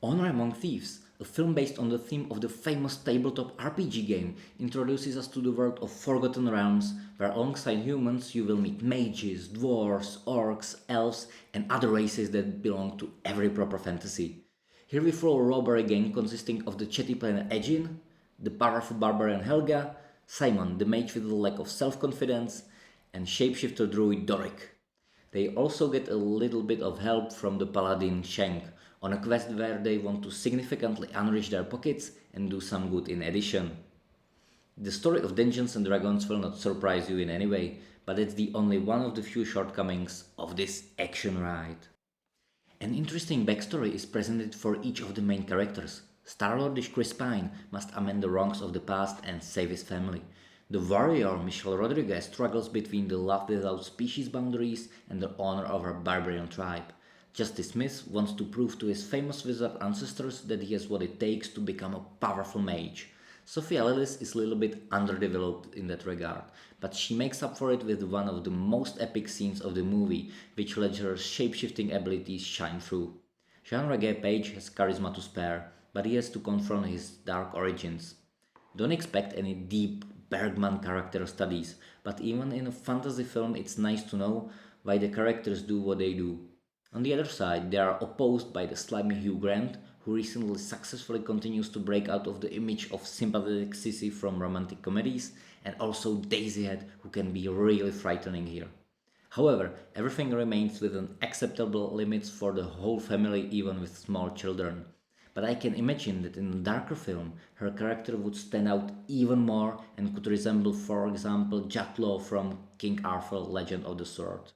Honor Among Thieves, a film based on the theme of the famous tabletop RPG game, introduces us to the world of Forgotten Realms, where alongside humans you will meet mages, dwarves, orcs, elves, and other races that belong to every proper fantasy. Here we follow a robbery gang consisting of the chatty player Egin, the powerful barbarian Helga, Simon, the mage with a lack of self confidence, and shapeshifter druid Doric. They also get a little bit of help from the paladin Shank on a quest where they want to significantly enrich their pockets and do some good in addition. The story of Dungeons and Dragons will not surprise you in any way, but it's the only one of the few shortcomings of this action ride. An interesting backstory is presented for each of the main characters. Star-Lordish Chris Pine must amend the wrongs of the past and save his family. The warrior Michelle Rodriguez struggles between the love without species boundaries and the honor of her barbarian tribe. Justice Smith wants to prove to his famous wizard ancestors that he has what it takes to become a powerful mage. Sophia Lillis is a little bit underdeveloped in that regard, but she makes up for it with one of the most epic scenes of the movie, which lets her shapeshifting abilities shine through. Jean Regé Page has charisma to spare, but he has to confront his dark origins. Don't expect any deep Bergman character studies, but even in a fantasy film it's nice to know why the characters do what they do. On the other side, they are opposed by the slimy Hugh Grant, who recently successfully continues to break out of the image of sympathetic sissy from romantic comedies, and also Daisy Head, who can be really frightening here. However, everything remains within acceptable limits for the whole family, even with small children. But I can imagine that in a darker film, her character would stand out even more and could resemble, for example, Jack Law from King Arthur Legend of the Sword.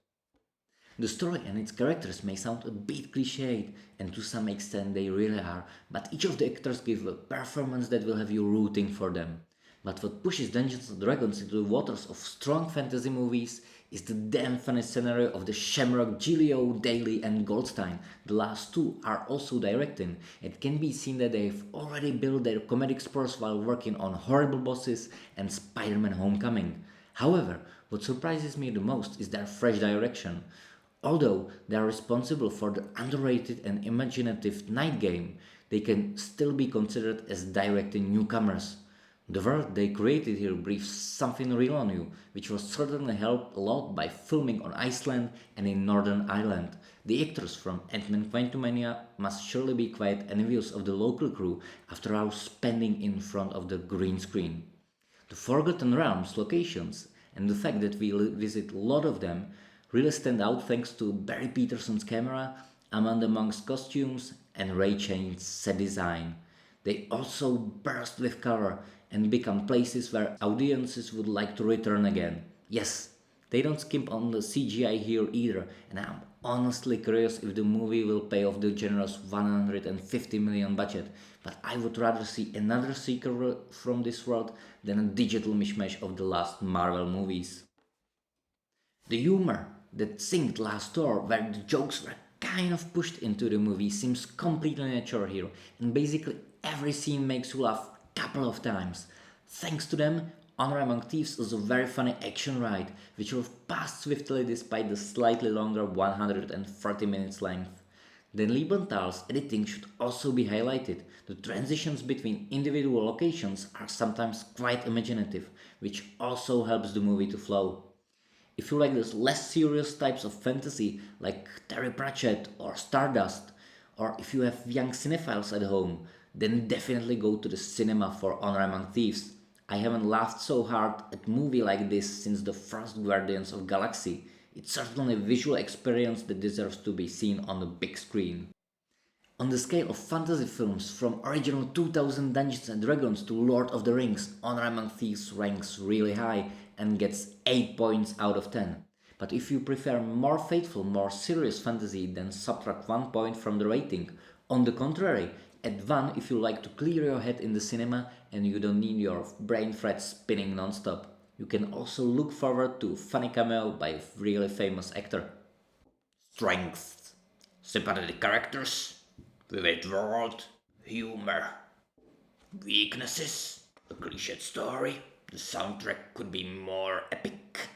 The story and its characters may sound a bit cliched, and to some extent they really are, but each of the actors give a performance that will have you rooting for them. But what pushes Dungeons and Dragons into the waters of strong fantasy movies is the damn funny scenario of the Shamrock, Gilio, Daly, and Goldstein. The last two are also directing. It can be seen that they've already built their comedic spurs while working on Horrible Bosses and Spider Man Homecoming. However, what surprises me the most is their fresh direction. Although they are responsible for the underrated and imaginative Night Game, they can still be considered as directing newcomers. The world they created here breathes something real on you, which was certainly helped a lot by filming on Iceland and in Northern Ireland. The actors from Ant-Man Quantumania must surely be quite envious of the local crew after hours spending in front of the green screen. The Forgotten Realms locations and the fact that we visit a lot of them really stand out thanks to Barry Peterson's camera, Amanda Monk's costumes, and Ray Chain's set design. They also burst with color and become places where audiences would like to return again. Yes, they don't skimp on the CGI here either, and I'm honestly curious if the movie will pay off the generous 150 million budget, but I would rather see another sequel from this world than a digital mishmash of the last Marvel movies. The humor that synced last tour, where the jokes were kind of pushed into the movie, seems completely natural here, and basically every scene makes you laugh a couple of times. Thanks to them, Honor Among Thieves is a very funny action ride, which will pass swiftly despite the slightly longer 130 minutes length. Then Liebenthal's editing should also be highlighted. The transitions between individual locations are sometimes quite imaginative, which also helps the movie to flow. If you like those less serious types of fantasy like Terry Pratchett or Stardust, or if you have young cinephiles at home, then definitely go to the cinema for Honor Among Thieves. I haven't laughed so hard at a movie like this since the first Guardians of Galaxy. It's certainly a visual experience that deserves to be seen on the big screen. On the scale of fantasy films, from original 2000 Dungeons and Dragons to Lord of the Rings, Honor Among Thieves ranks really high and gets 8 points out of 10. But if you prefer more faithful, more serious fantasy, then subtract 1 point from the rating. On the contrary, add 1 if you like to clear your head in the cinema and you don't need your brain threads spinning non-stop. You can also look forward to a funny cameo by a really famous actor. Strength. Sympathetic characters. Vivid world. Humor. Weaknesses. A cliched story. The soundtrack could be more epic.